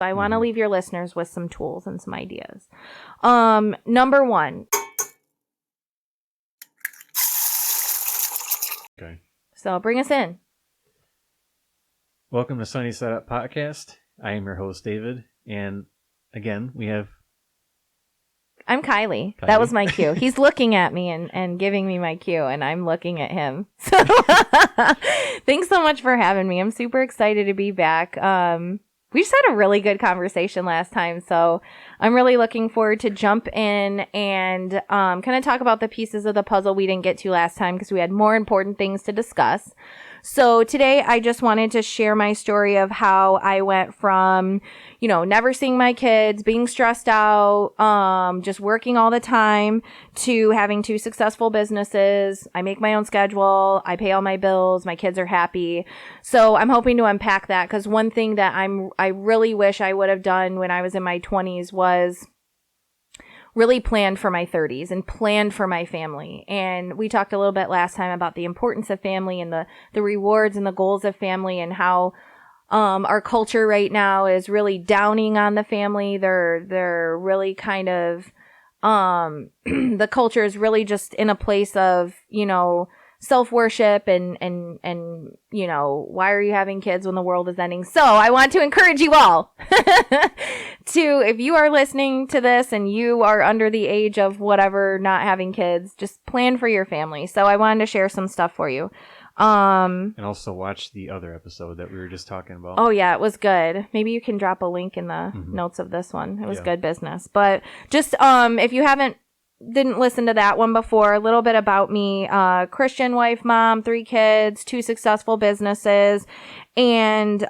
I want to leave your listeners with some tools and some ideas. Number one. Okay. So bring us in. Welcome to Sunny Side Up Podcast. I am your host, David. And again, we have... I'm Kylee. That was my cue. He's looking at me and giving me my cue, and I'm looking at him. So thanks so much for having me. I'm super excited to be back. We just had a really good conversation last time, so I'm really looking forward to jump in and kind of talk about the pieces of the puzzle we didn't get to last time because we had more important things to discuss. So today I just wanted to share my story of how I went from, never seeing my kids, being stressed out, just working all the time, to having 2 successful businesses. I make my own schedule. I pay all my bills. My kids are happy. So I'm hoping to unpack that because one thing that I really wish I would have done when I was in my 20s was really planned for my 30s and planned for my family. And we talked a little bit last time about the importance of family and the rewards and the goals of family and how our culture right now is really downing on the family. They're really kind of the culture is really just in a place of, self-worship and why are you having kids when the world is ending? So I want to encourage you all if you are listening to this and you are under the age of whatever, not having kids, just plan for your family. So I wanted to share some stuff for you. And also watch the other episode that we were just talking about. Oh yeah, it was good. Maybe you can drop a link in the notes of this one. It was good business. But just, if you didn't listen to that one before, a little bit about me, Christian wife, mom, 3 kids, 2 successful businesses, and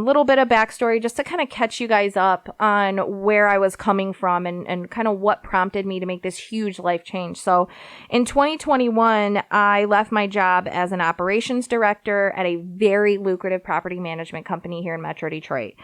little bit of backstory just to kind of catch you guys up on where I was coming from and kind of what prompted me to make this huge life change. So in 2021, I left my job as an operations director at a very lucrative property management company here in Metro Detroit.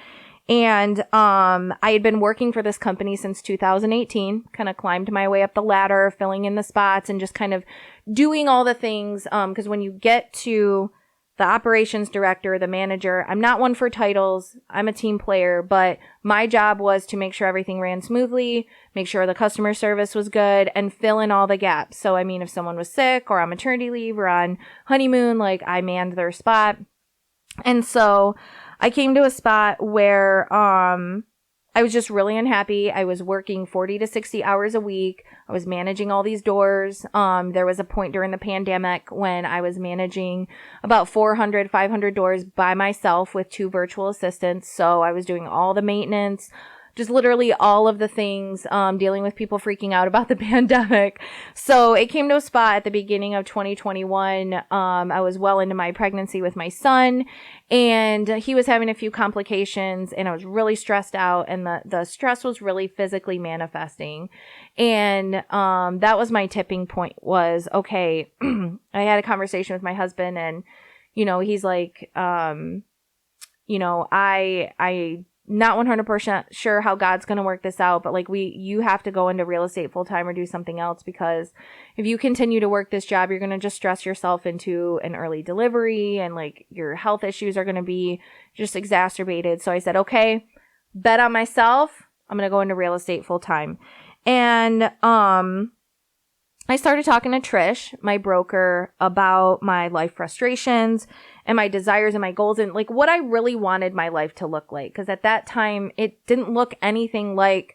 And I had been working for this company since 2018, kind of climbed my way up the ladder, filling in the spots and just kind of doing all the things. Because when you get to the operations director, the manager, I'm not one for titles. I'm a team player, but my job was to make sure everything ran smoothly, make sure the customer service was good, and fill in all the gaps. So, I mean, if someone was sick or on maternity leave or on honeymoon, I manned their spot. And so I came to a spot where I was just really unhappy. I was working 40 to 60 hours a week. I was managing all these doors. There was a point during the pandemic when I was managing about 400, 500 doors by myself with 2 virtual assistants. So I was doing all the maintenance, just literally all of the things, dealing with people freaking out about the pandemic. So it came to a spot at the beginning of 2021. I was well into my pregnancy with my son, and he was having a few complications, and I was really stressed out, and the stress was really physically manifesting. And that was my tipping point was, okay, I had a conversation with my husband, and, he's like, I not 100% sure how God's going to work this out, but you have to go into real estate full time or do something else, because if you continue to work this job, you're going to just stress yourself into an early delivery, and your health issues are going to be just exacerbated. So I said, okay, bet on myself. I'm going to go into real estate full time. And, I started talking to Trish, my broker, about my life frustrations and my desires and my goals and what I really wanted my life to look like. Because at that time, it didn't look anything like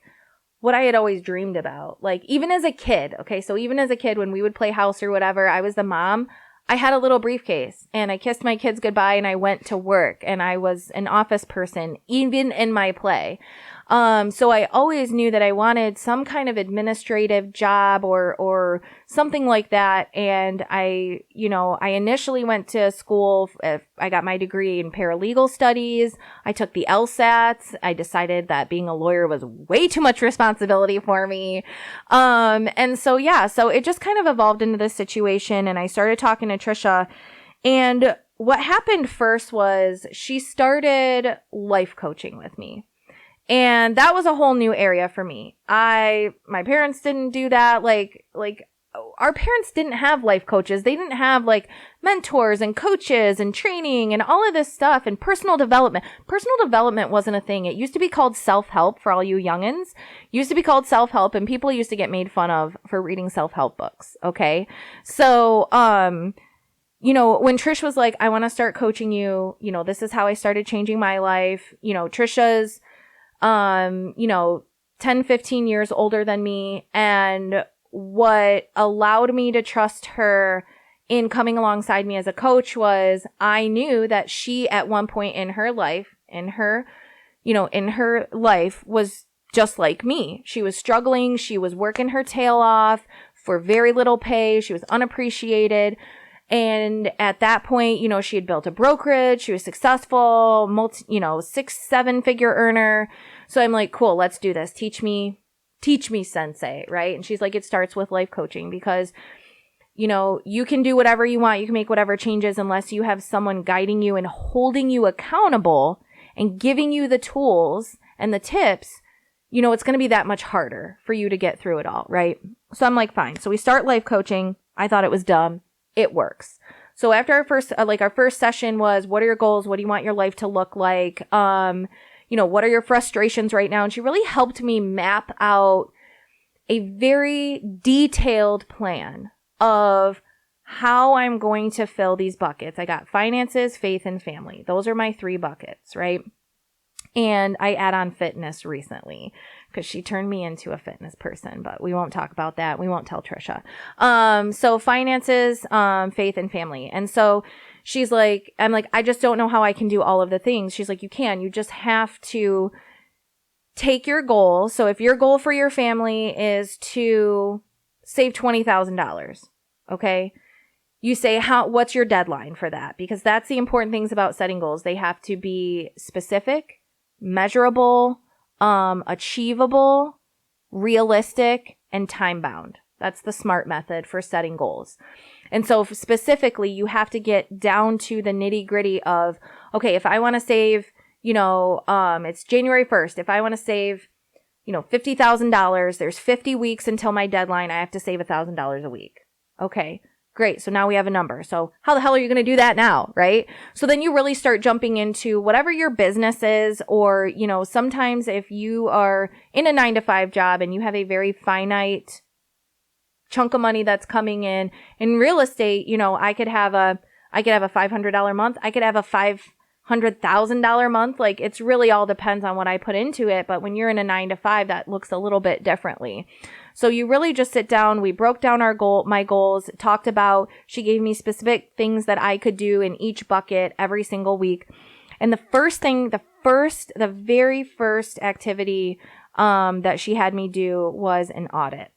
what I had always dreamed about. Even as a kid, okay, so even as a kid, when we would play house or whatever, I was the mom. I had a little briefcase and I kissed my kids goodbye and I went to work and I was an office person, even in my play. So I always knew that I wanted some kind of administrative job or something like that. And I initially went to school. I got my degree in paralegal studies. I took the LSATs. I decided that being a lawyer was way too much responsibility for me. And so, so it just kind of evolved into this situation, and I started talking to Trisha, and what happened first was she started life coaching with me. And that was a whole new area for me. My parents didn't do that. our parents didn't have life coaches. They didn't have like mentors and coaches and training and all of this stuff and personal development. Personal development wasn't a thing. It used to be called self-help for all you youngins. It used to be called self-help, and people used to get made fun of for reading self-help books. Okay. So, you know, when Trish was like, I want to start coaching you, you know, this is how I started changing my life. You know, Trisha's, you know, 10, 15 years older than me. And what allowed me to trust her in coming alongside me as a coach was I knew that she at one point in her life, in her life was just like me. She was struggling. She was working her tail off for very little pay. She was unappreciated. And at that point, you know, she had built a brokerage. She was successful, 6-7 figure earner. So I'm like, cool, let's do this. Teach me sensei, right? And she's like, it starts with life coaching because, you know, you can do whatever you want. You can make whatever changes unless you have someone guiding you and holding you accountable and giving you the tools and the tips. You know, it's going to be that much harder for you to get through it all, right? So I'm like, fine. So we start life coaching. I thought it was dumb. It works. So after our first session was, what are your goals? What do you want your life to look like? You know, what are your frustrations right now? And she really helped me map out a very detailed plan of how I'm going to fill these buckets. I got finances, faith, and family. Those are my 3 buckets, right? And I add on fitness recently because she turned me into a fitness person, but we won't talk about that. We won't tell Trisha. So finances, faith, and family. And so she's like, I'm like, I just don't know how I can do all of the things. She's like, you can. You just have to take your goal. So if your goal for your family is to save $20,000, okay? You say, what's your deadline for that? Because that's the important things about setting goals. They have to be specific, measurable, achievable, realistic, and time-bound. That's the SMART method for setting goals. And so specifically, you have to get down to the nitty-gritty of, okay, if I want to save, you know, it's January 1st. If I want to save, you know, $50,000, there's 50 weeks until my deadline. I have to save $1,000 a week. Okay. Great. So now we have a number. So how the hell are you going to do that now? Right. So then you really start jumping into whatever your business is, or, you know, sometimes if you are in a 9-to-5 job and you have a very finite chunk of money that's coming in real estate, you know, I could have a $500 month. I could have a $500,000 month. Like, it's really all depends on what I put into it. But when you're in a 9-to-5, that looks a little bit differently. So you really just sit down. We broke down my goals, talked about, she gave me specific things that I could do in each bucket every single week. And the very first activity, that she had me do was an audit.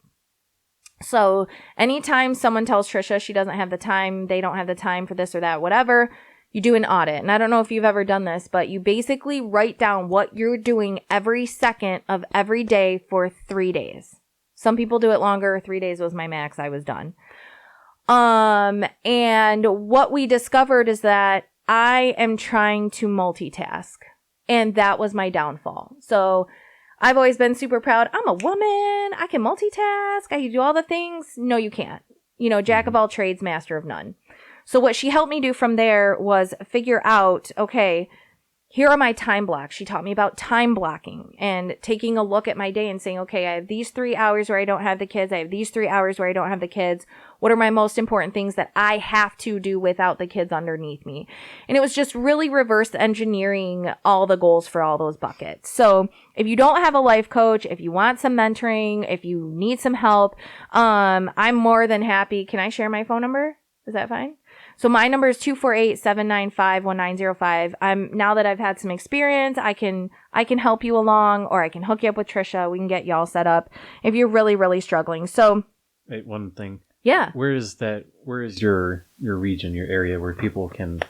So anytime someone tells Trisha she doesn't have the time, they don't have the time for this or that, whatever, you do an audit. And I don't know if you've ever done this, but you basically write down what you're doing every second of every day for 3 days. Some people do it longer. 3 days was my max. I was done. And what we discovered is that I am trying to multitask, and that was my downfall. So I've always been super proud. I'm a woman. I can multitask. I can do all the things. No, you can't. You know, jack of all trades, master of none. So what she helped me do from there was figure out, okay, here are my time blocks. She taught me about time blocking and taking a look at my day and saying, okay, I have these 3 hours where I don't have the kids. I have these 3 hours where I don't have the kids. What are my most important things that I have to do without the kids underneath me? And it was just really reverse engineering all the goals for all those buckets. So if you don't have a life coach, if you want some mentoring, if you need some help, I'm more than happy. Can I share my phone number? Is that fine? So my number is 248-795-1905. Now that I've had some experience, I can help you along, or I can hook you up with Trisha. We can get y'all set up if you're really, really struggling. So wait, one thing. Yeah. Where is your region, your area where people can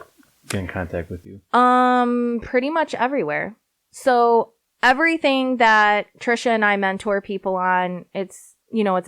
get in contact with you? Pretty much everywhere. So everything that Trisha and I mentor people on, it's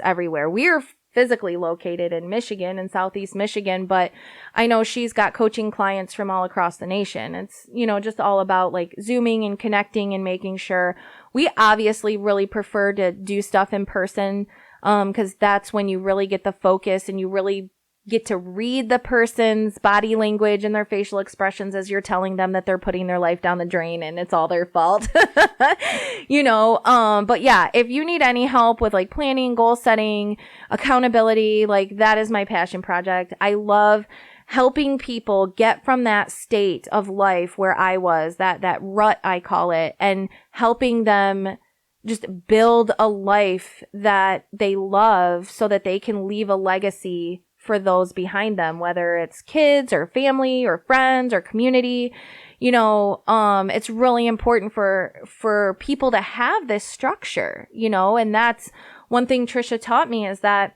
everywhere. We're physically located in Michigan, in Southeast Michigan, but I know she's got coaching clients from all across the nation. It's, just all about like Zooming and connecting and making sure. We obviously really prefer to do stuff in person. because that's when you really get the focus and you really get to read the person's body language and their facial expressions as you're telling them that they're putting their life down the drain and it's all their fault. But yeah, if you need any help with like planning, goal setting, accountability, like that is my passion project. I love helping people get from that state of life where I was, that rut, I call it, and helping them just build a life that they love so that they can leave a legacy for those behind them, whether it's kids or family or friends or community. It's really important for people to have this structure, and that's one thing Trisha taught me, is that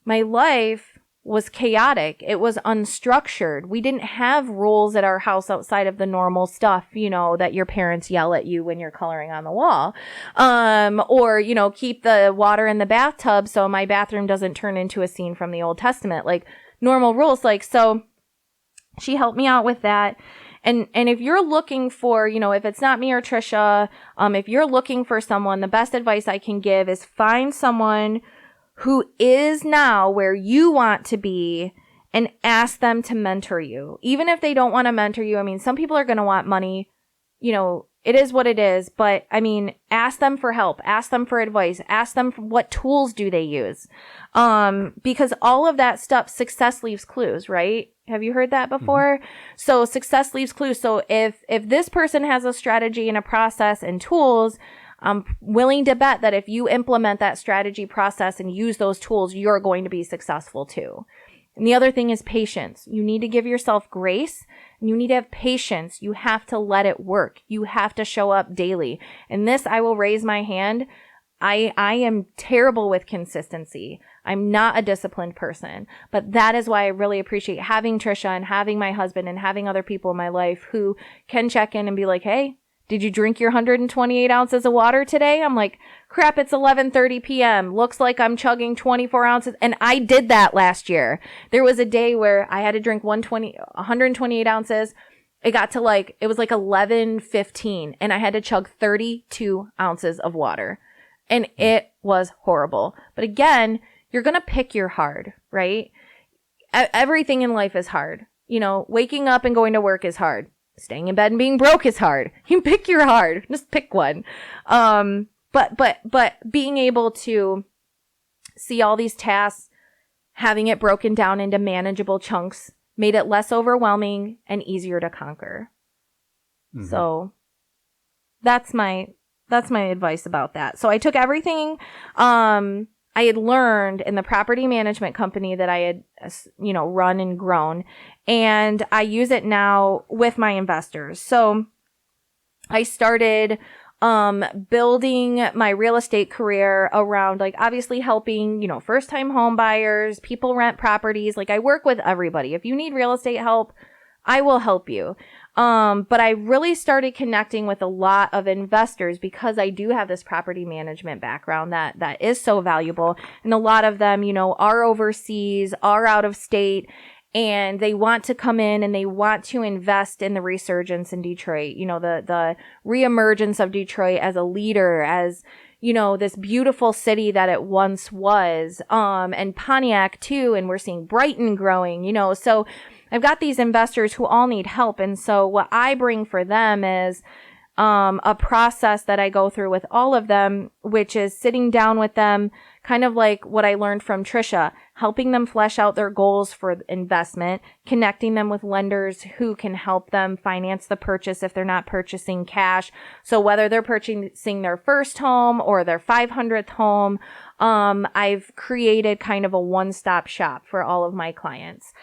my life was chaotic. It was unstructured. We didn't have rules at our house outside of the normal stuff, that your parents yell at you when you're coloring on the wall. Or, keep the water in the bathtub so my bathroom doesn't turn into a scene from the Old Testament, like normal rules. So she helped me out with that. And if you're looking for, if it's not me or Trisha, if you're looking for someone, the best advice I can give is find someone who is now where you want to be and ask them to mentor you. Even if they don't want to mentor you, some people are going to want money, it is what it is. But ask them for help, ask them for advice, ask them what tools do they use. Because all of that stuff, success leaves clues, right? Have you heard that before? Mm-hmm. So success leaves clues. So if this person has a strategy and a process and tools, I'm willing to bet that if you implement that strategy, process, and use those tools, you're going to be successful too. And the other thing is patience. You need to give yourself grace and you need to have patience. You have to let it work. You have to show up daily. And this, I will raise my hand. I am terrible with consistency. I'm not a disciplined person, but that is why I really appreciate having Trisha and having my husband and having other people in my life who can check in and be like, hey, did you drink your 128 ounces of water today? I'm like, crap, it's 11:30 p.m. Looks like I'm chugging 24 ounces. And I did that last year. There was a day where I had to drink 128 ounces. It got to it was like 11:15 and I had to chug 32 ounces of water. And it was horrible. But again, you're going to pick your hard, right? Everything in life is hard. Waking up and going to work is hard. Staying in bed and being broke is hard. You pick your hard. Just pick one. But being able to see all these tasks, having it broken down into manageable chunks, made it less overwhelming and easier to conquer. Mm-hmm. So that's my advice about that. So I took everything I had learned in the property management company that I had, run and grown, and I use it now with my investors. So I started building my real estate career around obviously helping, first time home buyers, people rent properties. I work with everybody. If you need real estate help, I will help you. But I really started connecting with a lot of investors because I do have this property management background that is so valuable. And a lot of them, are overseas, are out of state, and they want to come in and they want to invest in the resurgence in Detroit, the reemergence of Detroit as a leader, as, this beautiful city that it once was, and Pontiac too. And we're seeing Brighton growing, so I've got these investors who all need help. And so what I bring for them is a process that I go through with all of them, which is sitting down with them, kind of like what I learned from Trisha, helping them flesh out their goals for investment, connecting them with lenders who can help them finance the purchase if they're not purchasing cash. So whether they're purchasing their first home or their 500th home, I've created kind of a one-stop shop for all of my clients.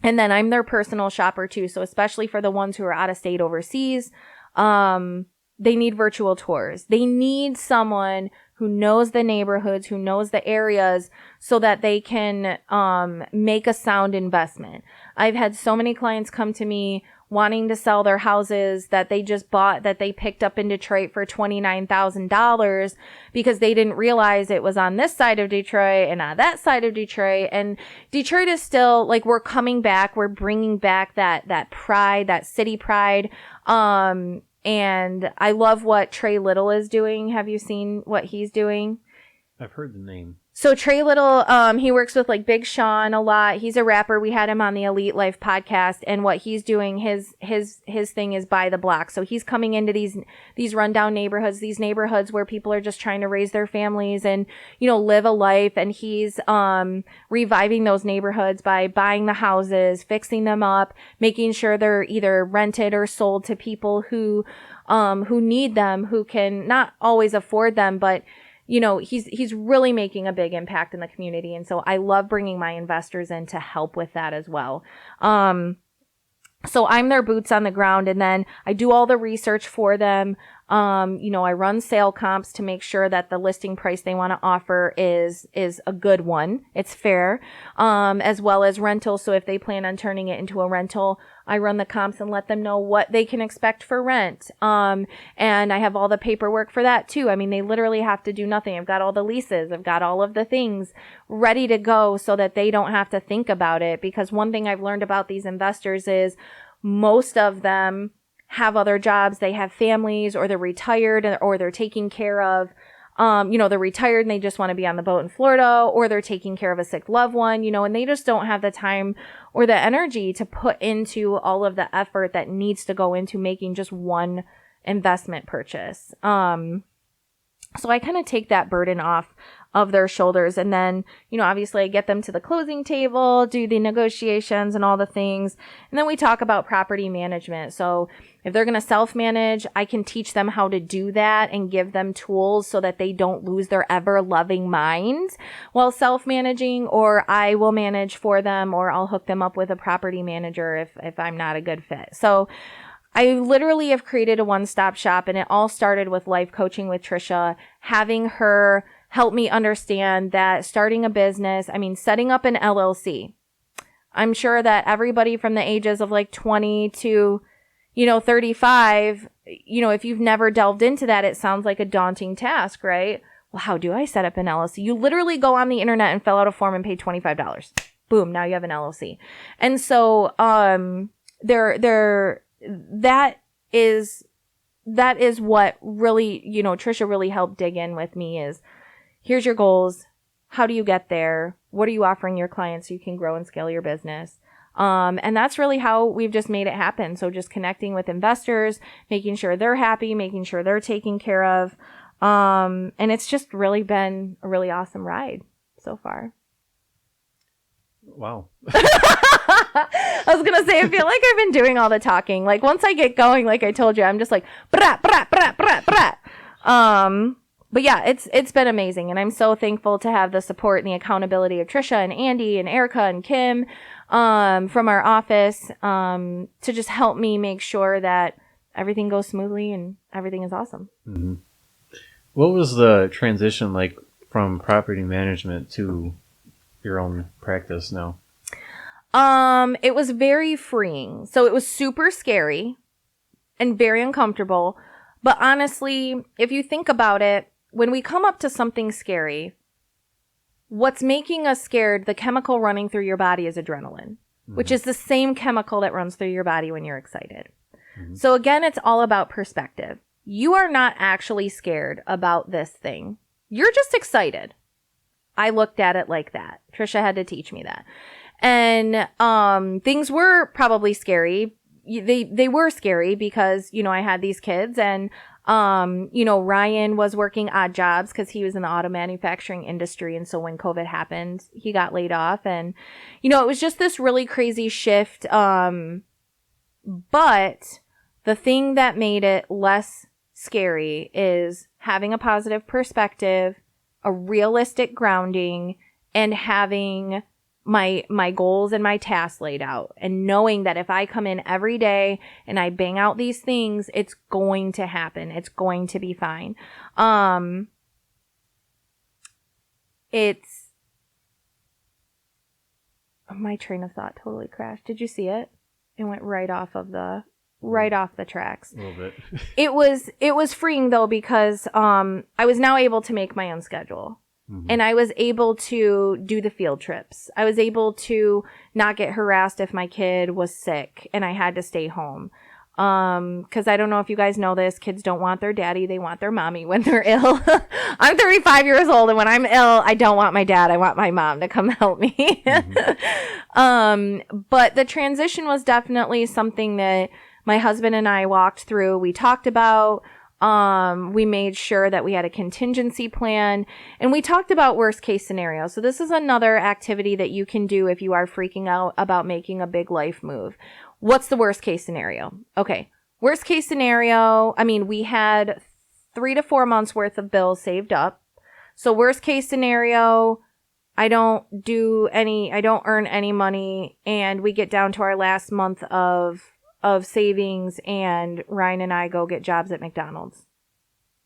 And then I'm their personal shopper too. So especially for the ones who are out of state overseas, they need virtual tours. They need someone who knows the neighborhoods, who knows the areas so that they can make a sound investment. I've had so many clients come to me wanting to sell their houses that they just bought, that they picked up in Detroit for $29,000 because they didn't realize it was on this side of Detroit and on that side of Detroit. And Detroit is still we're coming back. We're bringing back that pride, that city pride. And I love what Trey Little is doing. Have you seen what he's doing? I've heard the name. So Trey Little, he works with like Big Sean a lot. He's a rapper. We had him on the Elite Life podcast, and what he's doing, his thing is by the block. So he's coming into these rundown neighborhoods, these neighborhoods where people are just trying to raise their families and, you know, live a life. And he's reviving those neighborhoods by buying the houses, fixing them up, making sure they're either rented or sold to people who need them, who can not always afford them, but you know, he's really making a big impact in the community. And so I love bringing my investors in to help with that as well. So I'm their boots on the ground, and then I do all the research for them. You know, I run sale comps to make sure that the listing price they want to offer is a good one. It's fair. As well as rental. So if they plan on turning it into a rental, I run the comps and let them know what they can expect for rent. And I have all the paperwork for that too. I mean, they literally have to do nothing. I've got all the leases. I've got all of the things ready to go so that they don't have to think about it. Because one thing I've learned about these investors is most of them have other jobs. They have families, or they're retired, or they're taking care of, you know, they're retired and they just want to be on the boat in Florida, or they're taking care of a sick loved one, you know, and they just don't have the time or the energy to put into all of the effort that needs to go into making just one investment purchase. So I kind of take that burden off of their shoulders. And then, you know, obviously I get them to the closing table, do the negotiations and all the things. And then we talk about property management. So if they're going to self-manage, I can teach them how to do that and give them tools so that they don't lose their ever-loving minds while self-managing, or I will manage for them, or I'll hook them up with a property manager if I'm not a good fit. So I literally have created a one-stop shop, and it all started with life coaching with Trisha, having her help me understand that starting a business, I mean, setting up an LLC. I'm sure that everybody from the ages of like 20 to, you know, 35, you know, if you've never delved into that, it sounds like a daunting task, right? Well, how do I set up an LLC? You literally go on the internet and fill out a form and pay $25. Boom, now you have an LLC. And so, that is what really, you know, Trisha really helped dig in with me is, here's your goals. How do you get there? What are you offering your clients so you can grow and scale your business? And that's really how we've just made it happen. So just connecting with investors, making sure they're happy, making sure they're taken care of. And it's just really been a really awesome ride so far. Wow. I was going to say, I feel like I've been doing all the talking. Like once I get going, like I told you, I'm just like, brat, brat, brat, brat, brat. But yeah, it's been amazing. And I'm so thankful to have the support and the accountability of Trisha and Andy and Erica and Kim, from our office, to just help me make sure that everything goes smoothly and everything is awesome. Mm-hmm. What was the transition like from property management to your own practice now? It was very freeing. So it was super scary and very uncomfortable. But honestly, if you think about it, when we come up to something scary, what's making us scared, the chemical running through your body is adrenaline, which is the same chemical that runs through your body when you're excited. Mm-hmm. So again, it's all about perspective. You are not actually scared about this thing. You're just excited. I looked at it like that. Trisha had to teach me that. And things were probably scary. They were scary because, you know, I had these kids, and you know, Ryan was working odd jobs because he was in the auto manufacturing industry. And so when COVID happened, he got laid off, and, you know, it was just this really crazy shift. But the thing that made it less scary is having a positive perspective, a realistic grounding, and having my goals and my tasks laid out, and knowing that if I come in every day and I bang out these things, it's going to happen. It's going to be fine. My train of thought totally crashed. Did you see it? It went right off the tracks. A little bit. It was freeing though, because I was now able to make my own schedule. Mm-hmm. And I was able to do the field trips. I was able to not get harassed if my kid was sick and I had to stay home. Because I don't know if you guys know this, kids don't want their daddy, they want their mommy when they're ill. I'm 35 years old, and when I'm ill, I don't want my dad, I want my mom to come help me. But the transition was definitely something that my husband and I walked through. We talked about, we made sure that we had a contingency plan, and we talked about worst case scenario. So this is another activity that you can do if you are freaking out about making a big life move. What's the worst case scenario? Okay. Worst case scenario, I mean, we had 3 to 4 months worth of bills saved up. So worst case scenario, I don't earn any money, and we get down to our last month of savings, and Ryan and I go get jobs at McDonald's.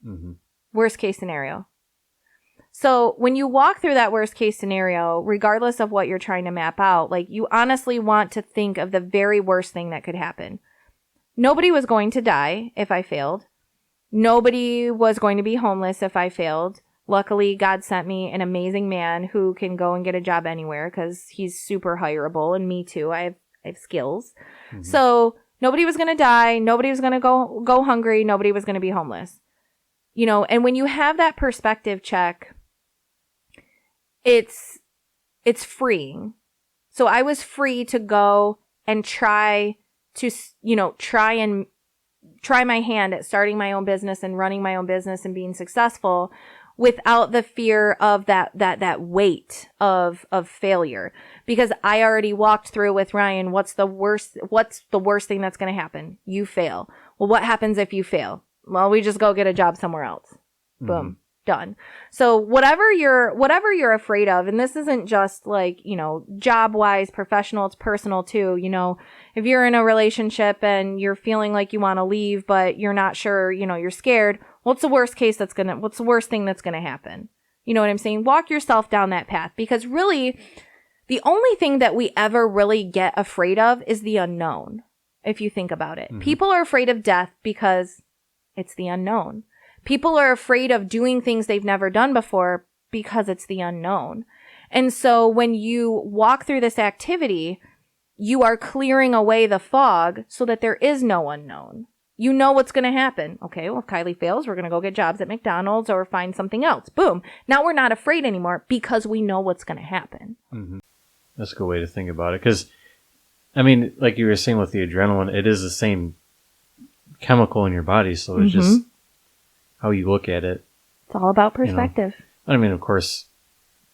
Mm-hmm. Worst case scenario. So when you walk through that worst case scenario, regardless of what you're trying to map out, like, you honestly want to think of the very worst thing that could happen. Nobody was going to die if I failed. Nobody was going to be homeless if I failed. Luckily, God sent me an amazing man who can go and get a job anywhere because he's super hireable, and me too. I have skills. Mm-hmm. So nobody was going to die. Nobody was going to go hungry. Nobody was going to be homeless. You know, and when you have that perspective check, it's freeing. So I was free to go and try my hand at starting my own business and running my own business and being successful without the fear of that weight of failure. Because I already walked through with Ryan, what's the worst thing that's going to happen? You fail. Well, what happens if you fail? Well, we just go get a job somewhere else. Mm-hmm. Boom. Done. So whatever you're afraid of, and this isn't just like, you know, job wise, professional, it's personal too. You know, if you're in a relationship and you're feeling like you want to leave, but you're not sure, you know, you're scared. What's the worst thing that's going to happen? You know what I'm saying? Walk yourself down that path, because really the only thing that we ever really get afraid of is the unknown. If you think about it, mm-hmm. People are afraid of death because it's the unknown. People are afraid of doing things they've never done before because it's the unknown. And so when you walk through this activity, you are clearing away the fog so that there is no unknown. You know what's going to happen. Okay, well, if Kylee fails, we're going to go get jobs at McDonald's or find something else. Boom. Now we're not afraid anymore because we know what's going to happen. Mm-hmm. That's a good way to think about it. Because, I mean, like you were saying with the adrenaline, it is the same chemical in your body. So it's mm-hmm. just how you look at it. It's all about perspective. You know? I mean, of course,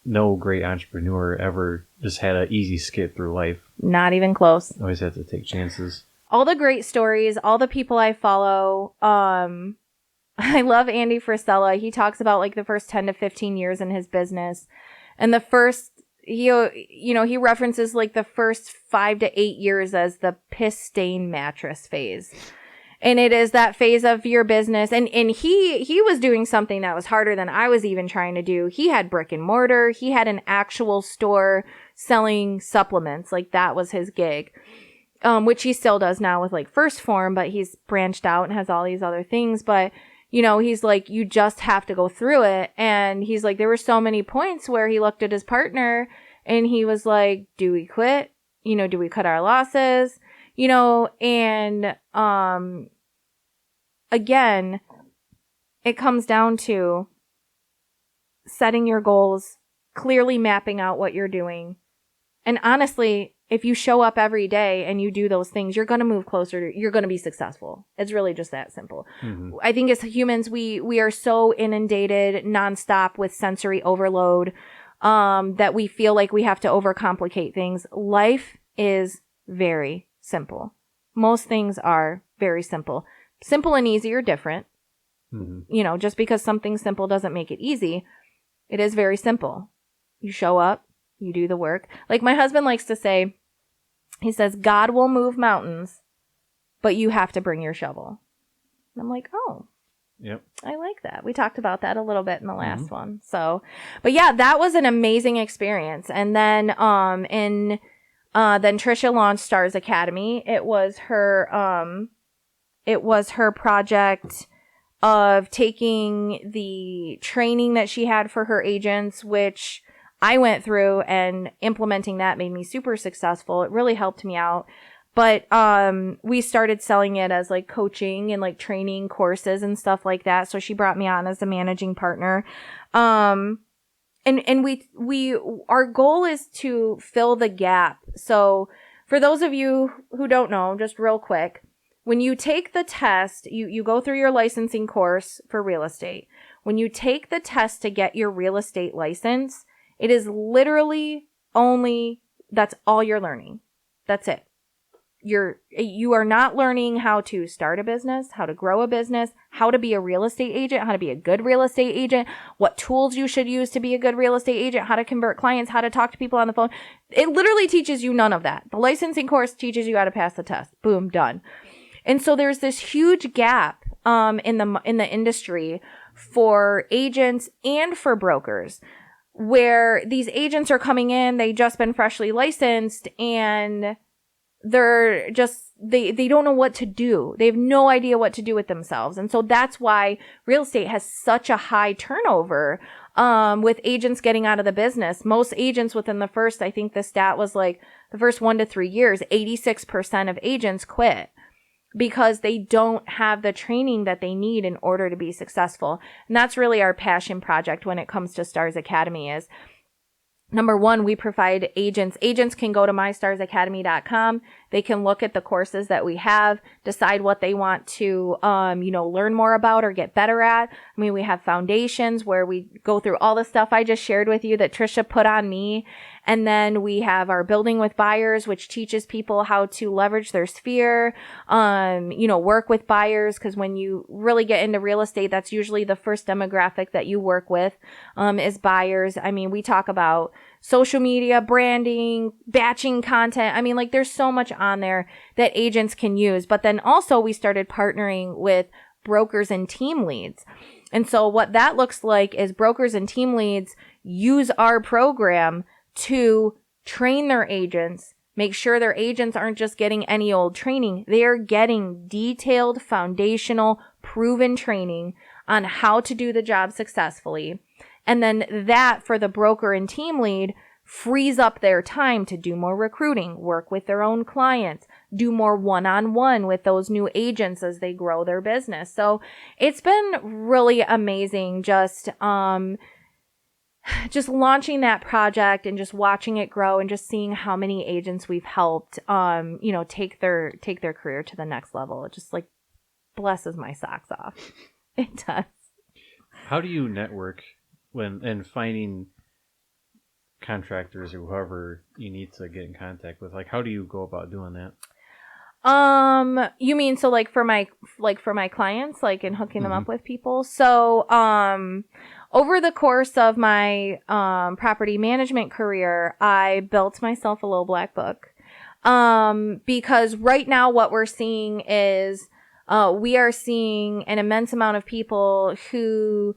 no great entrepreneur ever just had an easy skip through life. Not even close. Always have to take chances. All the great stories, all the people I follow. I love Andy Frisella. He talks about like the first 10 to 15 years in his business. And he references like the first 5 to 8 years as the piss stain mattress phase. And it is that phase of your business. And he was doing something that was harder than I was even trying to do. He had brick and mortar. He had an actual store selling supplements. Like, that was his gig. Which he still does now with like First Form, but he's branched out and has all these other things. But, you know, he's like, you just have to go through it. And he's like, there were so many points where he looked at his partner and he was like, do we quit? You know, do we cut our losses? You know, and, again, it comes down to setting your goals, clearly mapping out what you're doing. And honestly, if you show up every day and you do those things, you're going to move closer. You're going to be successful. It's really just that simple. Mm-hmm. I think as humans, we are so inundated nonstop with sensory overload, that we feel like we have to overcomplicate things. Life is very simple. Most things are very simple. Simple and easy are different. Mm-hmm. You know, just because something's simple doesn't make it easy. It is very simple. You show up, you do the work. Like my husband likes to say, he says, God will move mountains, but you have to bring your shovel. And I'm like, oh, yep, I like that. We talked about that a little bit in the last mm-hmm. one. So, but yeah, that was an amazing experience. And then, then Trisha launched Stars Academy. It was her project of taking the training that she had for her agents, which I went through, and implementing that made me super successful. It really helped me out. But we started selling it as like coaching and like training courses and stuff like that. So she brought me on as a managing partner. And our goal is to fill the gap. So for those of you who don't know, just real quick, when you take the test, you go through your licensing course for real estate. When you take the test to get your real estate license, it is literally that's all you're learning. That's it. You are not learning how to start a business, how to grow a business, how to be a real estate agent, how to be a good real estate agent, what tools you should use to be a good real estate agent, how to convert clients, how to talk to people on the phone. It literally teaches you none of that. The licensing course teaches you how to pass the test. Boom, done. And so there's this huge gap in the industry for agents and for brokers, where these agents are coming in, they just been freshly licensed, and they're just, they don't know what to do. They have no idea what to do with themselves. And so that's why real estate has such a high turnover with agents getting out of the business. Most agents within the first, I think the stat was like the first 1 to 3 years, 86% of agents quit because they don't have the training that they need in order to be successful. And that's really our passion project when it comes to Stars Academy is, number one, we provide agents. Agents can go to mystarsacademy.com. They can look at the courses that we have, decide what they want to, learn more about or get better at. I mean, we have foundations where we go through all the stuff I just shared with you that Trisha put on me. And then we have our Building with Buyers, which teaches people how to leverage their sphere, work with buyers. Because when you really get into real estate, that's usually the first demographic that you work with, is buyers. I mean, we talk about social media, branding, batching content. I mean, like there's so much on there that agents can use. But then also we started partnering with brokers and team leads. And so what that looks like is brokers and team leads use our program to train their agents, make sure their agents aren't just getting any old training. They are getting detailed, foundational, proven training on how to do the job successfully. And then that for the broker and team lead frees up their time to do more recruiting, work with their own clients, do more one-on-one with those new agents as they grow their business. So it's been really amazing just launching that project and just watching it grow and just seeing how many agents we've helped, take their career to the next level. It just like blesses my socks off. It does. How do you network and finding contractors or whoever you need to get in contact with? Like, how do you go about doing that? You mean, so like for my clients, like and hooking them up with people. So, over the course of my, property management career, I built myself a little black book. Because right now what we're seeing is, we are seeing an immense amount of people who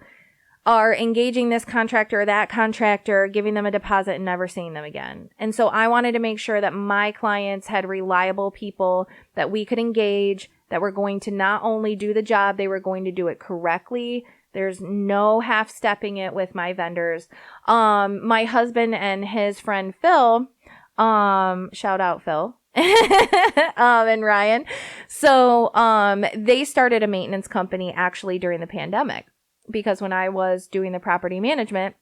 are engaging this contractor or that contractor, giving them a deposit and never seeing them again. And so I wanted to make sure that my clients had reliable people that we could engage, that were going to not only do the job, they were going to do it correctly. There's no half stepping it with my vendors. My husband and his friend Phil, shout out Phil, and Ryan. So, they started a maintenance company actually during the pandemic. Because when I was doing the property management,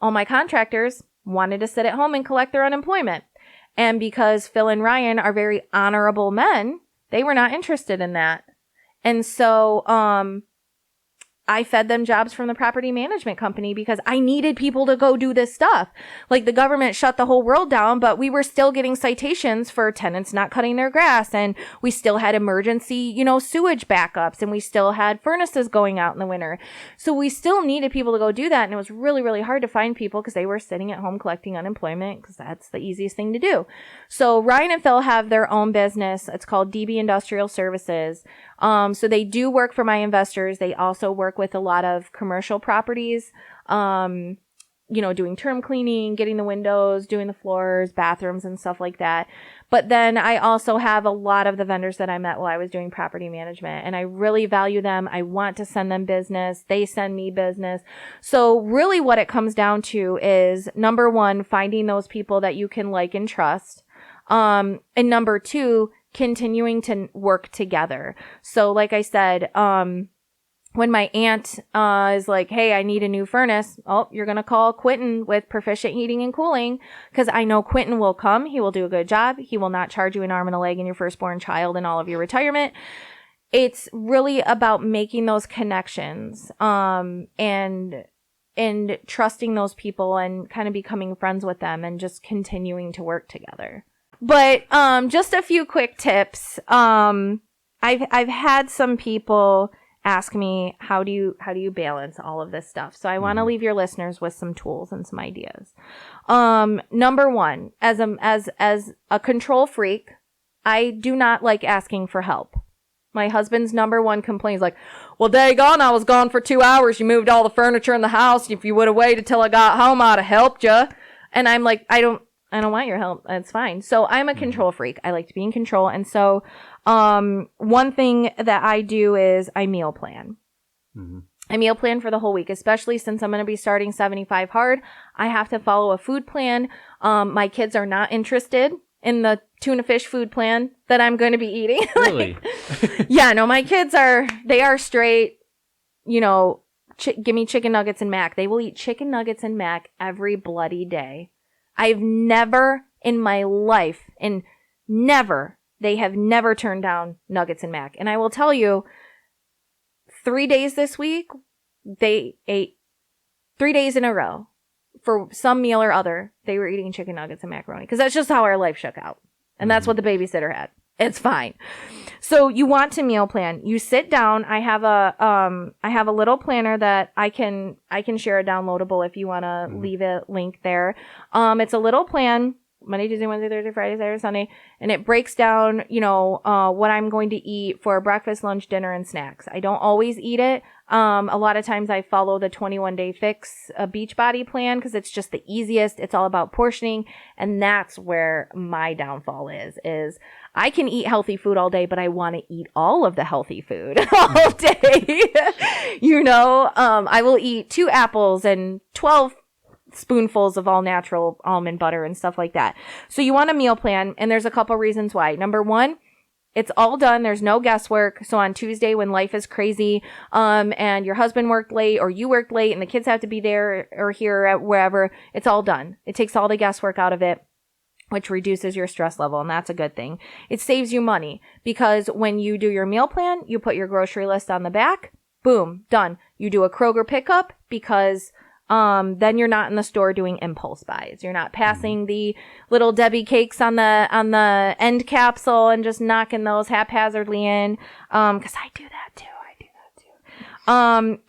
all my contractors wanted to sit at home and collect their unemployment. And because Phil and Ryan are very honorable men, they were not interested in that. And so, I fed them jobs from the property management company because I needed people to go do this stuff. Like the government shut the whole world down, but we were still getting citations for tenants not cutting their grass. And we still had emergency, sewage backups, and we still had furnaces going out in the winter. So we still needed people to go do that. And it was really, really hard to find people because they were sitting at home collecting unemployment because that's the easiest thing to do. So Ryan and Phil have their own business. It's called DB Industrial Services. So they do work for my investors. They also work with a lot of commercial properties, doing term cleaning, getting the windows, doing the floors, bathrooms, and stuff like that. But then I also have a lot of the vendors that I met while I was doing property management, and I really value them. I want to send them business. They send me business. So really what it comes down to is, number one, finding those people that you can like and trust. And number two, continuing to work together. So like I said, when my aunt is like, hey, I need a new furnace. Oh, you're going to call Quentin with Proficient Heating and Cooling, because I know Quentin will come. He will do a good job. He will not charge you an arm and a leg and your firstborn child and all of your retirement. It's really about making those connections, and trusting those people and kind of becoming friends with them and just continuing to work together. But just a few quick tips. I've had some people ask me, how do you balance all of this stuff? So I want to leave your listeners with some tools and some ideas. Number one, as a control freak, I do not like asking for help. My husband's number one complaint is like, well, daggone, I was gone for 2 hours. You moved all the furniture in the house. If you would have waited till I got home, I'd have helped you. And I'm like, I don't want your help. It's fine. So I'm a control freak. I like to be in control. And so, one thing that I do is I meal plan. I meal plan for the whole week, especially since I'm going to be starting 75 hard. I have to follow a food plan. My kids are not interested in the tuna fish food plan that I'm going to be eating. Really? Yeah, no, my kids are straight, give me chicken nuggets and mac. They will eat chicken nuggets and mac every bloody day. I've never in my life, they have never turned down nuggets and mac. And I will tell you, 3 days this week, they ate 3 days in a row. For some meal or other, they were eating chicken nuggets and macaroni, because that's just how our life shook out. And that's what the babysitter had. It's fine. So you want to meal plan. You sit down. I have a little planner that I can share a downloadable if you want to leave a link there. It's a little plan, Monday, Tuesday, Wednesday, Thursday, Friday, Saturday, Sunday, and it breaks down, what I'm going to eat for breakfast, lunch, dinner, and snacks. I don't always eat it. A lot of times I follow the 21-day fix Beachbody plan, because it's just the easiest. It's all about portioning. And that's where my downfall is I can eat healthy food all day, but I want to eat all of the healthy food all day. I will eat 2 apples and 12 spoonfuls of all natural almond butter and stuff like that. So you want a meal plan, and there's a couple reasons why. Number one, it's all done. There's no guesswork. So on Tuesday, when life is crazy, and your husband worked late or you worked late and the kids have to be there or here at wherever, it's all done. It takes all the guesswork out of it, which reduces your stress level. And that's a good thing. It saves you money, because when you do your meal plan, you put your grocery list on the back, boom, done. You do a Kroger pickup, because then you're not in the store doing impulse buys. You're not passing the little Debbie cakes on the end capsule and just knocking those haphazardly in. Cause I do that too.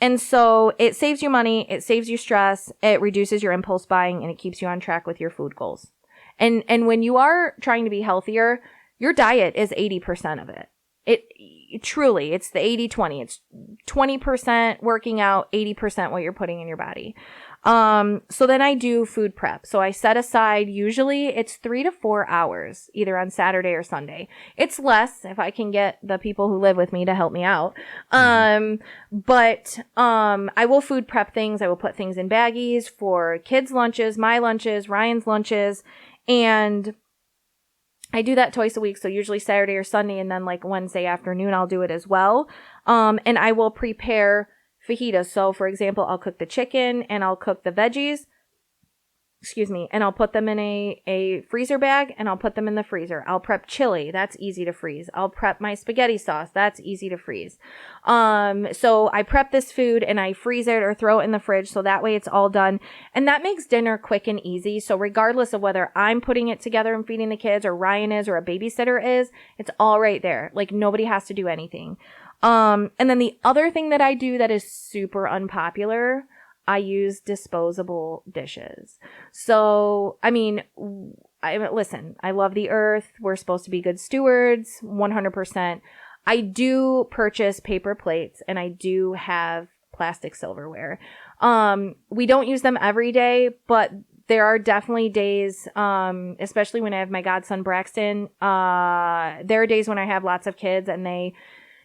And so it saves you money. It saves you stress. It reduces your impulse buying, and it keeps you on track with your food goals. And when you are trying to be healthier, your diet is 80% of it. It truly, it's the 80-20. It's 20% working out, 80% what you're putting in your body. So then I do food prep. So I set aside, usually it's 3 to 4 hours, either on Saturday or Sunday. It's less if I can get the people who live with me to help me out. But I will food prep things. I will put things in baggies for kids' lunches, my lunches, Ryan's lunches, and I do that twice a week. So usually Saturday or Sunday, and then like Wednesday afternoon, I'll do it as well. And I will prepare fajitas. So for example, I'll cook the chicken and I'll cook the veggies, and I'll put them in a freezer bag, and I'll put them in the freezer. I'll prep chili. That's easy to freeze. I'll prep my spaghetti sauce. That's easy to freeze. So I prep this food and I freeze it or throw it in the fridge. So that way it's all done. And that makes dinner quick and easy. So regardless of whether I'm putting it together and feeding the kids, or Ryan is, or a babysitter is, it's all right there. Like nobody has to do anything. And then the other thing that I do that is super unpopular, I use disposable dishes. So, listen, I love the earth. We're supposed to be good stewards, 100%. I do purchase paper plates, and I do have plastic silverware. We don't use them every day, but there are definitely days, especially when I have my godson Braxton, there are days when I have lots of kids, and if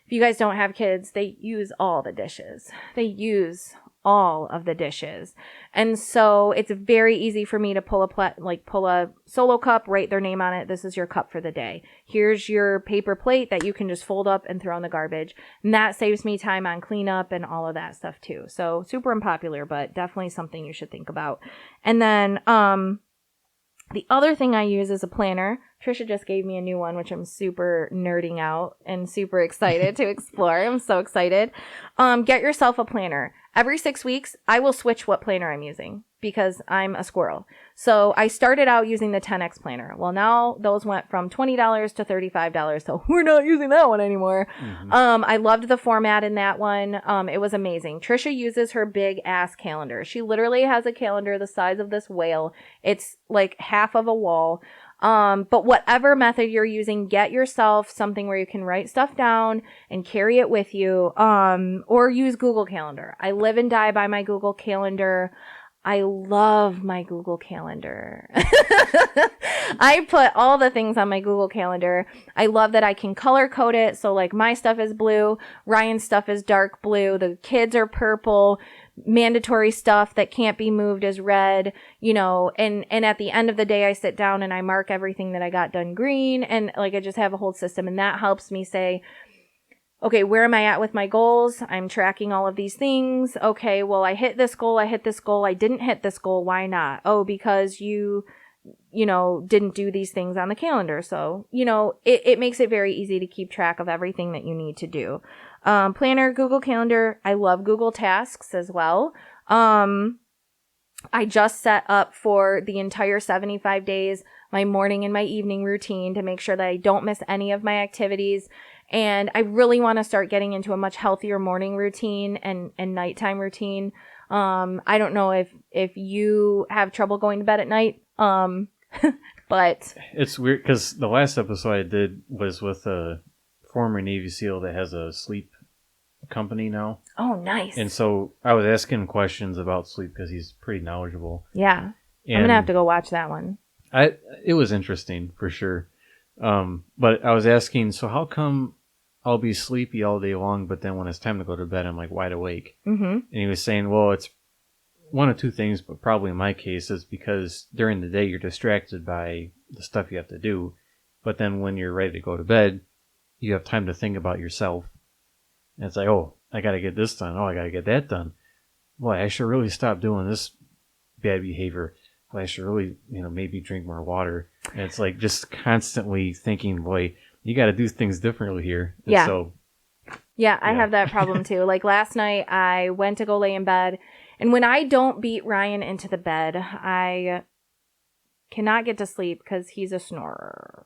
you guys don't have kids, they use all the dishes. They use all of the dishes. And so it's very easy for me to pull a solo cup, write their name on it. This is your cup for the day. Here's your paper plate that you can just fold up and throw in the garbage. And that saves me time on cleanup and all of that stuff too. So super unpopular, but definitely something you should think about. And then, the other thing I use is a planner. Trisha just gave me a new one, which I'm super nerding out and super excited to explore. I'm so excited. Get yourself a planner. Every 6 weeks, I will switch what planner I'm using because I'm a squirrel. So I started out using the 10X planner. Well, now those went from $20 to $35. So we're not using that one anymore. Mm-hmm. I loved the format in that one. It was amazing. Trisha uses her big ass calendar. She literally has a calendar the size of this whale. It's like half of a wall. But whatever method you're using, get yourself something where you can write stuff down and carry it with you, or use Google Calendar. I live and die by my Google Calendar. I love my Google Calendar. I put all the things on my Google Calendar. I love that I can color code it. So like my stuff is blue, Ryan's stuff is dark blue, the kids are purple, mandatory stuff that can't be moved is red, and at the end of the day, I sit down and I mark everything that I got done green, and like I just have a whole system, and that helps me say, okay, where am I at with my goals? I'm tracking all of these things. Okay, well, I hit this goal. I didn't hit this goal. Why not? Oh, because you didn't do these things on the calendar. So, it makes it very easy to keep track of everything that you need to do. Planner, Google Calendar. I love Google Tasks as well. I just set up for the entire 75 days, my morning and my evening routine to make sure that I don't miss any of my activities. And I really want to start getting into a much healthier morning routine and nighttime routine. I don't know if you have trouble going to bed at night. But it's weird because the last episode I did was with a former Navy SEAL that has a sleep company now. Oh, nice. And so I was asking questions about sleep because he's pretty knowledgeable. Yeah. And I'm going to have to go watch that one. It was interesting for sure. But I was asking, so how come I'll be sleepy all day long, but then when it's time to go to bed, I'm like wide awake? Mm-hmm. And he was saying, well, it's one of two things, but probably in my case is because during the day you're distracted by the stuff you have to do. But then when you're ready to go to bed, you have time to think about yourself. And it's like, oh, I got to get this done. Oh, I got to get that done. Boy, I should really stop doing this bad behavior. Boy, I should really, maybe drink more water. And it's like just constantly thinking, boy, you got to do things differently here. And yeah. So, yeah, I have that problem too. Like last night, I went to go lay in bed. And when I don't beat Ryan into the bed, I cannot get to sleep because he's a snorer.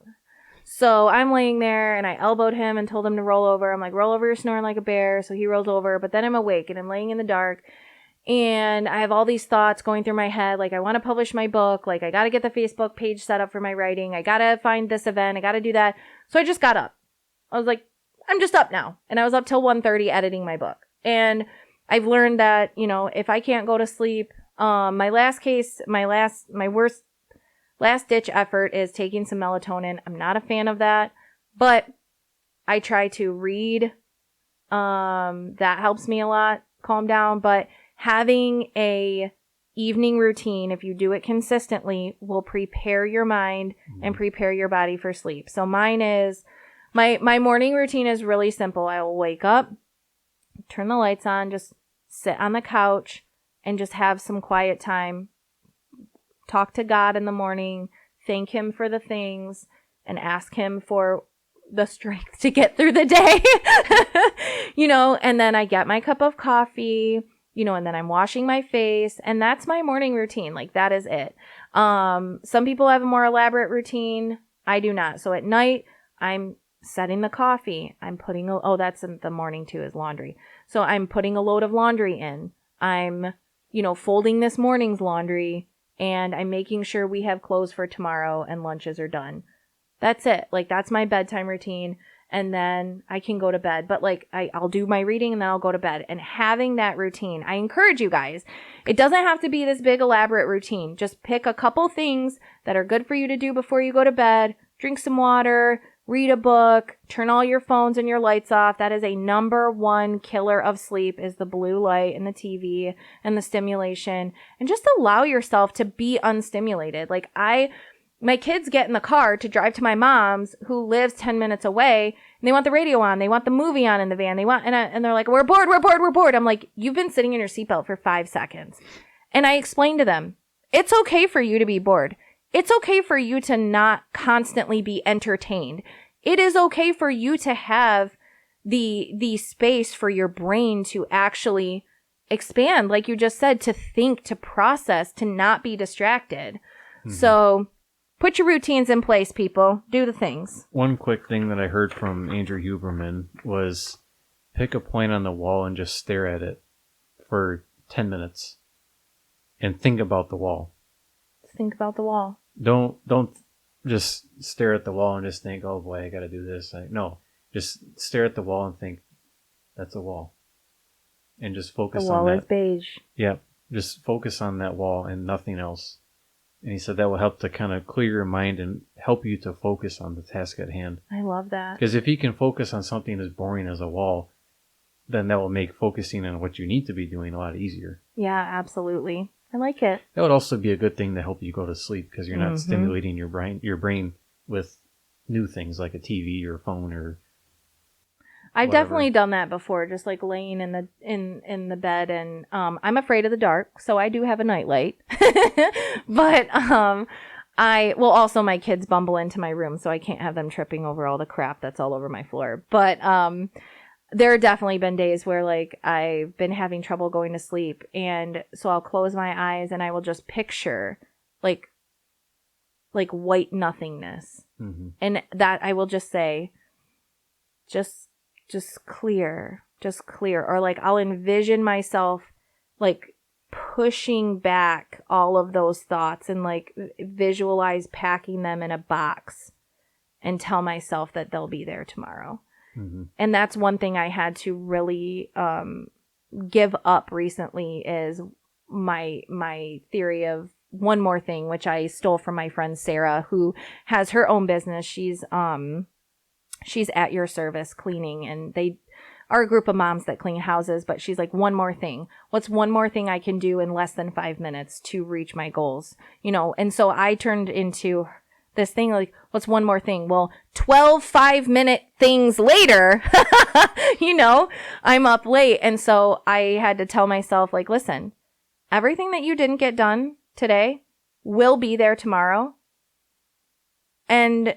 So I'm laying there and I elbowed him and told him to roll over. I'm like, roll over, you're snoring like a bear. So he rolls over, but then I'm awake and I'm laying in the dark. And I have all these thoughts going through my head. Like, I want to publish my book. Like, I got to get the Facebook page set up for my writing. I got to find this event. I got to do that. So I just got up. I was like, I'm just up now. And I was up till 1:30 editing my book. And I've learned that, if I can't go to sleep, my worst last ditch effort is taking some melatonin. I'm not a fan of that, but I try to read. That helps me a lot, calm down. But having a evening routine, if you do it consistently, will prepare your mind and prepare your body for sleep. So mine is, my morning routine is really simple. I will wake up, turn the lights on, just sit on the couch and just have some quiet time. Talk to God in the morning, thank him for the things, and ask him for the strength to get through the day. And then I get my cup of coffee, and then I'm washing my face, and that's my morning routine. Like, that is it. Some people have a more elaborate routine. I do not. So at night, I'm setting the coffee. I'm putting, that's in the morning too, is laundry. So I'm putting a load of laundry in. I'm, folding this morning's laundry, and I'm making sure we have clothes for tomorrow and lunches are done. That's it. Like, that's my bedtime routine. And then I can go to bed. But like, I'll do my reading and then I'll go to bed. And having that routine, I encourage you guys, it doesn't have to be this big elaborate routine. Just pick a couple things that are good for you to do before you go to bed. Drink some water, read a book, turn all your phones and your lights off. That is a number one killer of sleep, is the blue light and the TV and the stimulation. And just allow yourself to be unstimulated. Like my kids get in the car to drive to my mom's, who lives 10 minutes away, and they want the radio on. They want the movie on in the van. And they're like, we're bored. I'm like, you've been sitting in your seatbelt for 5 seconds. And I explained to them, it's okay for you to be bored. It's okay for you to not constantly be entertained. It is okay for you to have the space for your brain to actually expand, like you just said, to think, to process, to not be distracted. Mm-hmm. So put your routines in place, people. Do the things. One quick thing that I heard from Andrew Huberman was pick a point on the wall and just stare at it for 10 minutes and think about the wall. Think about the wall. Don't just stare at the wall and just think, oh boy, I got to do this. No, just stare at the wall and think, that's a wall. And just focus on that. The wall is beige. Yeah, just focus on that wall and nothing else. And he said that will help to kind of clear your mind and help you to focus on the task at hand. I love that. Because if you can focus on something as boring as a wall, then that will make focusing on what you need to be doing a lot easier. Yeah, absolutely. I like it. That would also be a good thing to help you go to sleep, because you're not stimulating your brain with new things like a TV or a phone or I've definitely done that before, just like laying in the bed, and I'm afraid of the dark, so I do have a nightlight. But also my kids bumble into my room, so I can't have them tripping over all the crap that's all over my floor. But there have definitely been days where like I've been having trouble going to sleep, and so I'll close my eyes and I will just picture like white nothingness. Mm-hmm. And that I will just say, just clear, or like I'll envision myself like pushing back all of those thoughts and like visualize packing them in a box and tell myself that they'll be there tomorrow. Mm-hmm. And that's one thing I had to really give up recently, is my theory of one more thing, which I stole from my friend Sarah, who has her own business. She's at your service cleaning, and they are a group of moms that clean houses, but she's like, one more thing. What's one more thing I can do in less than 5 minutes to reach my goals? And so I turned into this thing like, what's one more thing? Well, 12 5-minute things later, I'm up late. And so I had to tell myself, like, listen, everything that you didn't get done today will be there tomorrow. And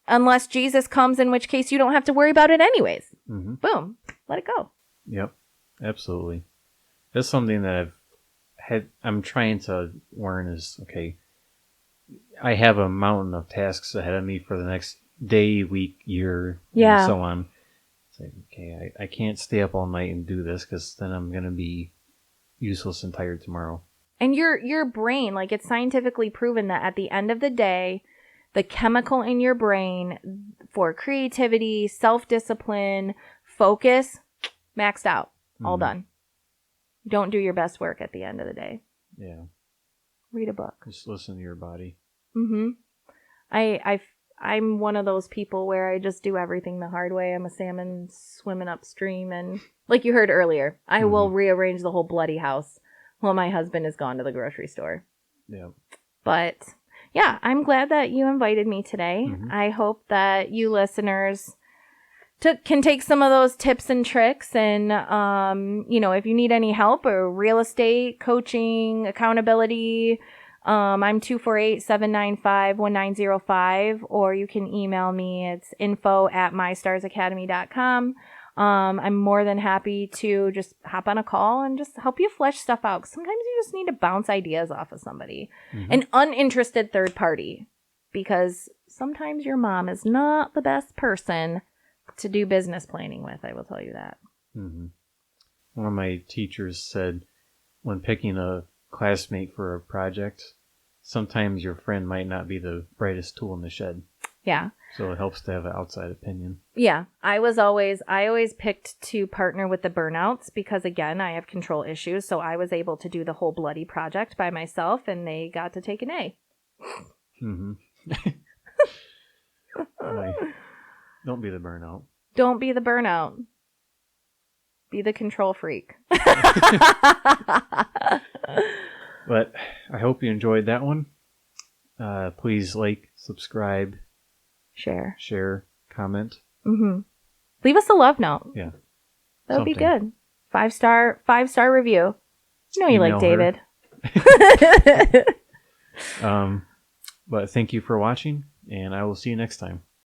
unless Jesus comes, in which case you don't have to worry about it anyways. Mm-hmm. Boom. Let it go. Yep. Absolutely. That's something that I'm trying to learn is, okay, I have a mountain of tasks ahead of me for the next day, week, year, and so on. It's like, okay, I can't stay up all night and do this, because then I'm going to be useless and tired tomorrow. And your brain, like, it's scientifically proven that at the end of the day, the chemical in your brain for creativity, self-discipline, focus, maxed out, all done. Don't do your best work at the end of the day. Yeah. Read a book. Just listen to your body. Mm-hmm. I'm one of those people where I just do everything the hard way. I'm a salmon swimming upstream, and like you heard earlier, I will rearrange the whole bloody house while my husband is gone to the grocery store. Yeah. But yeah, I'm glad that you invited me today. Mm-hmm. I hope that you listeners can take some of those tips and tricks, and if you need any help or real estate coaching, accountability, I'm 248-795-1905, or you can email me. It's info@mystarsacademy.com. I'm more than happy to just hop on a call and just help you flesh stuff out. 'Cause sometimes you just need to bounce ideas off of somebody, an uninterested third party, because sometimes your mom is not the best person to do business planning with. I will tell you that. Mm-hmm. One of my teachers said, when picking a classmate for a project, sometimes your friend might not be the brightest tool in the shed. Yeah. So it helps to have an outside opinion. Yeah. I always picked to partner with the burnouts, because again, I have control issues. So I was able to do the whole bloody project by myself, and they got to take an A. Mm-hmm. Don't be the burnout. Don't be the burnout. Be the control freak. But I hope you enjoyed that one. Please like, subscribe, share, comment. Mm-hmm. Leave us a love note. Yeah. That would be good. 5-star review. You know you like David. But thank you for watching, and I will see you next time.